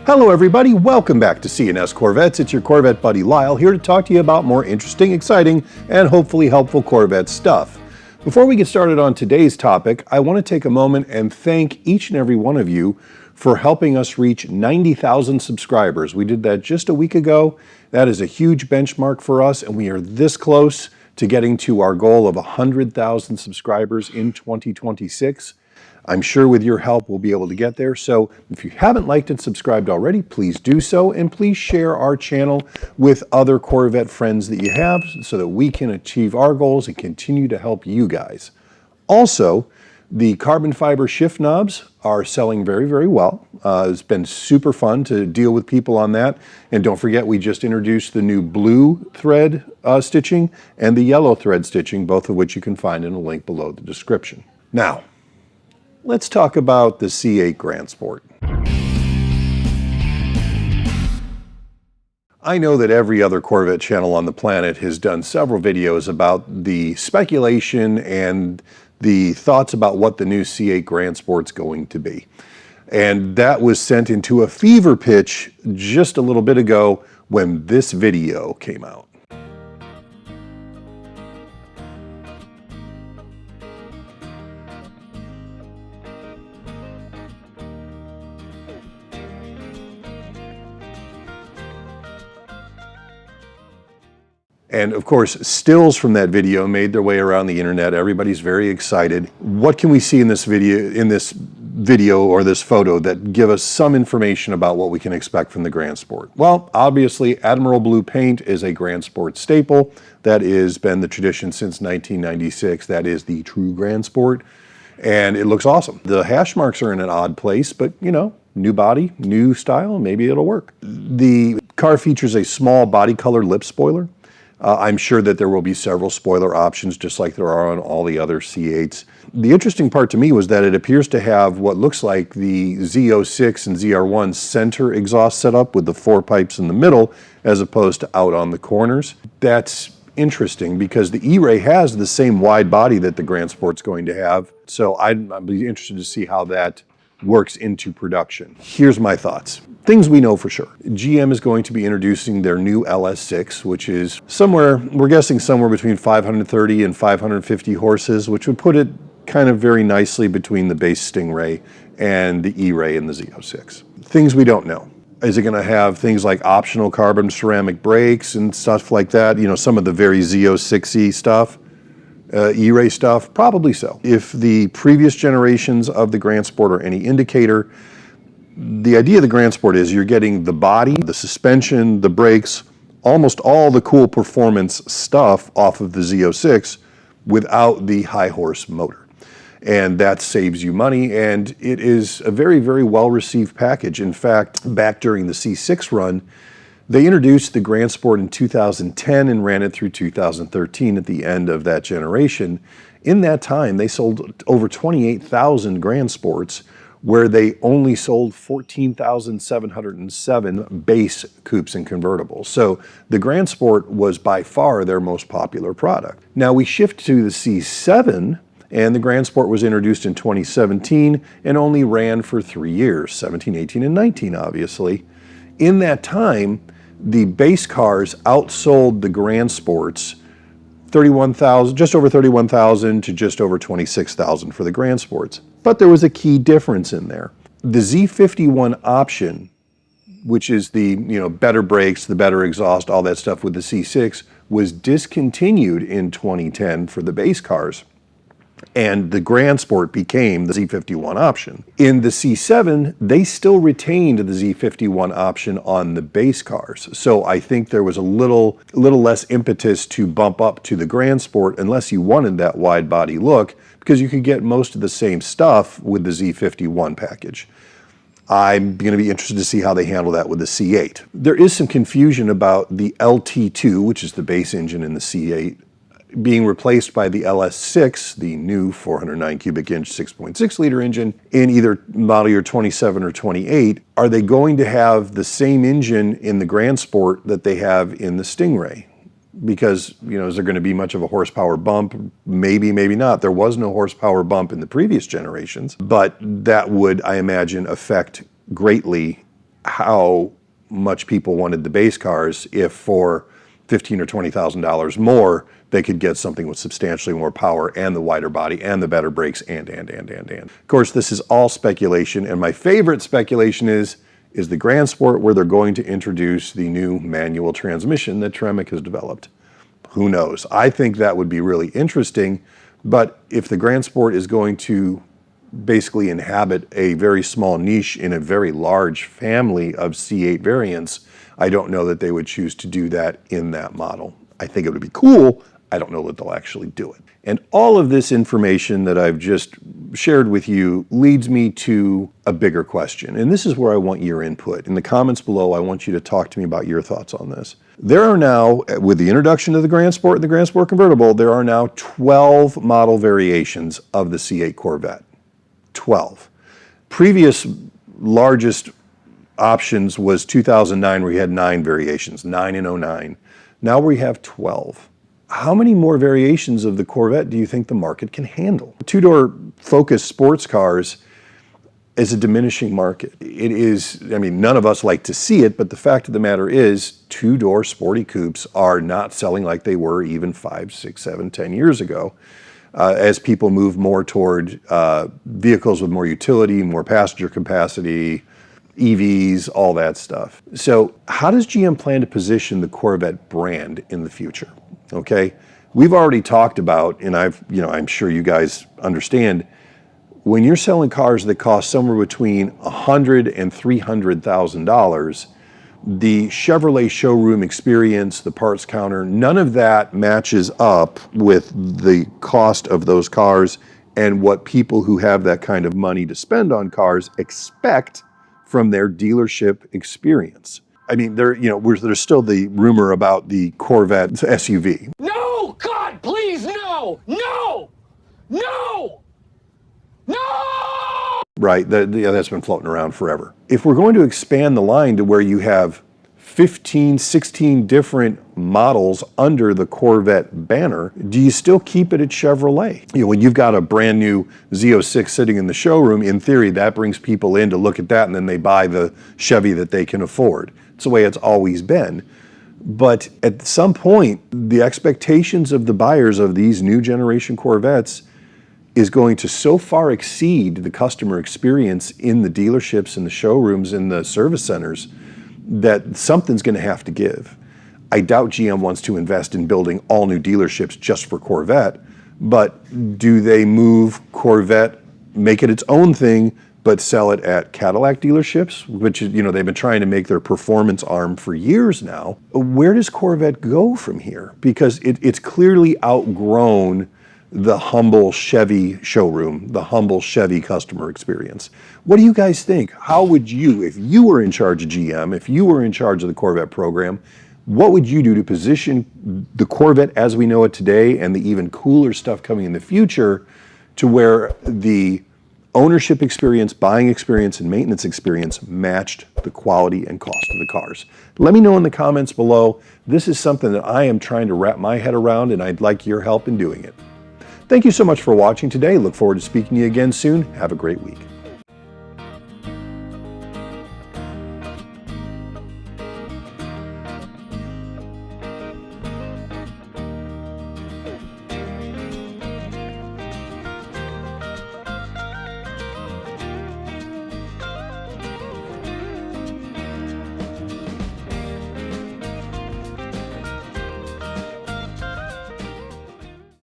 Hello everybody, welcome back to C8 Corvettes. It's your Corvette buddy Lyle here to talk to you about more interesting, exciting, and hopefully helpful Corvette stuff. Before we get started on today's topic, I want to take a moment and thank each and every one of you for helping us reach 90,000 subscribers. We did that just a week ago. That is a huge benchmark for us, and we are this close to getting to our goal of 100,000 subscribers in 2026. I'm sure with your help we'll be able to get there. So if you haven't liked and subscribed already, please do so, and please share our channel with other Corvette friends that you have so that we can achieve our goals and continue to help you guys. Also, the carbon fiber shift knobs are selling very, very well. It's been super fun to deal with people on that. And don't forget, we just introduced the new blue thread stitching and the yellow thread stitching, both of which you can find in a link below the description. Now, let's talk about the C8 Grand Sport. I know that every other Corvette channel on the planet has done several videos about the speculation and the thoughts about what the new C8 Grand Sport's going to be. And that was sent into a fever pitch just a little bit ago when this video came out. And of course, stills from that video made their way around the internet. Everybody's very excited. What can we see in this video or this photo that give us some information about what we can expect from the Grand Sport? Well, obviously, Admiral Blue paint is a Grand Sport staple. That has been the tradition since 1996. That is the true Grand Sport, and it looks awesome. The hash marks are in an odd place, but you know, new body, new style, maybe it'll work. The car features a small body color lip spoiler. I'm sure that there will be several spoiler options just like there are on all the other C8s. The interesting part to me was that it appears to have what looks like the Z06 and ZR1 center exhaust setup with the 4 pipes in the middle as opposed to out on the corners. That's interesting because the E-Ray has the same wide body that the Grand Sport's going to have. So I'd be interested to see how that works into production. Here's my thoughts. Things we know for sure. GM is going to be introducing their new LS6, which is somewhere, we're guessing somewhere between 530 and 550 horses, which would put it kind of very nicely between the base Stingray and the E-Ray and the Z06. Things we don't know. Is it going to have things like optional carbon ceramic brakes and stuff like that? You know, some of the very Z06-y stuff. E-Ray stuff? Probably so. If the previous generations of the Grand Sport are any indicator, the idea of the Grand Sport is you're getting the body, the suspension, the brakes, almost all the cool performance stuff off of the Z06 without the high horse motor. And that saves you money, and it is a very, very well-received package. In fact, back during the C6 run, they introduced the Grand Sport in 2010 and ran it through 2013 at the end of that generation. In that time, they sold over 28,000 Grand Sports, where they only sold 14,707 base coupes and convertibles. So the Grand Sport was by far their most popular product. Now we shift to the C7, and the Grand Sport was introduced in 2017 and only ran for 3 years, 17, 18, and 19, obviously. In that time, the base cars outsold the Grand Sports 31,000, just over 31,000 to just over 26,000 for the Grand Sports. But there was a key difference in there. The Z51 option, which is the better brakes, the better exhaust, all that stuff with the C6, was discontinued in 2010 for the base cars. And the Grand Sport became the Z51 option. In the C7, they still retained the Z51 option on the base cars. So I think there was a little less impetus to bump up to the Grand Sport unless you wanted that wide body look, because you could get most of the same stuff with the Z51 package. I'm going to be interested to see how they handle that with the C8. There is some confusion about the LT2, which is the base engine in the C8, being replaced by the LS6, the new 409 cubic inch 6.6 liter engine in either model year 27 or 28. Are they going to have the same engine in the Grand Sport that they have in the Stingray? Because, is there going to be much of a horsepower bump? Maybe, maybe not. There was no horsepower bump in the previous generations, but that would, I imagine, affect greatly how much people wanted the base cars if for $15,000 or $20,000 more, they could get something with substantially more power and the wider body and the better brakes and. Of course, this is all speculation, and my favorite speculation is the Grand Sport where they're going to introduce the new manual transmission that Tremec has developed. Who knows? I think that would be really interesting, but if the Grand Sport is going to basically inhabit a very small niche in a very large family of C8 variants, I don't know that they would choose to do that in that model. I think it would be cool. I don't know that they'll actually do it. And all of this information that I've just shared with you leads me to a bigger question. And this is where I want your input. In the comments below, I want you to talk to me about your thoughts on this. There are now, with the introduction of the Grand Sport and the Grand Sport convertible, there are now 12 model variations of the C8 Corvette. 12. Previous largest options was 2009, where you had 9 variations, 9 and 09. Now we have 12. How many more variations of the Corvette do you think the market can handle? Two-door Focus sports cars is a diminishing market. It is, I mean, none of us like to see it, but the fact of the matter is two-door sporty coupes are not selling like they were even 5, 6, 7, 10 years ago. As people move more toward vehicles with more utility, more passenger capacity, EVs, all that stuff. So how does GM plan to position the Corvette brand in the future? Okay, we've already talked about, and I'm sure you guys understand, when you're selling cars that cost somewhere between $100,000 and $300,000, the Chevrolet showroom experience, the parts counter, none of that matches up with the cost of those cars and what people who have that kind of money to spend on cars expect from their dealership experience. I mean, there's still the rumor about the Corvette SUV. No! God, please, no! No! No! No! Right, that's been floating around forever. If we're going to expand the line to where you have 15, 16 different models under the Corvette banner, do you still keep it at Chevrolet? When you've got a brand new Z06 sitting in the showroom, in theory, that brings people in to look at that, and then they buy the Chevy that they can afford. It's the way it's always been. But at some point, the expectations of the buyers of these new generation Corvettes is going to so far exceed the customer experience in the dealerships, in the showrooms, in the service centers, that something's going to have to give. I doubt GM wants to invest in building all new dealerships just for Corvette, but do they move Corvette, make it its own thing, but sell it at Cadillac dealerships, which they've been trying to make their performance arm for years now? Where does Corvette go from here? Because it's clearly outgrown the humble Chevy showroom, the humble Chevy customer experience. What do you guys think? How would you, if you were in charge of GM, if you were in charge of the Corvette program, what would you do to position the Corvette as we know it today and the even cooler stuff coming in the future to where the ownership experience, buying experience, and maintenance experience matched the quality and cost of the cars? Let me know in the comments below. This is something that I am trying to wrap my head around, and I'd like your help in doing it. Thank you so much for watching today. Look forward to speaking to you again soon. Have a great week.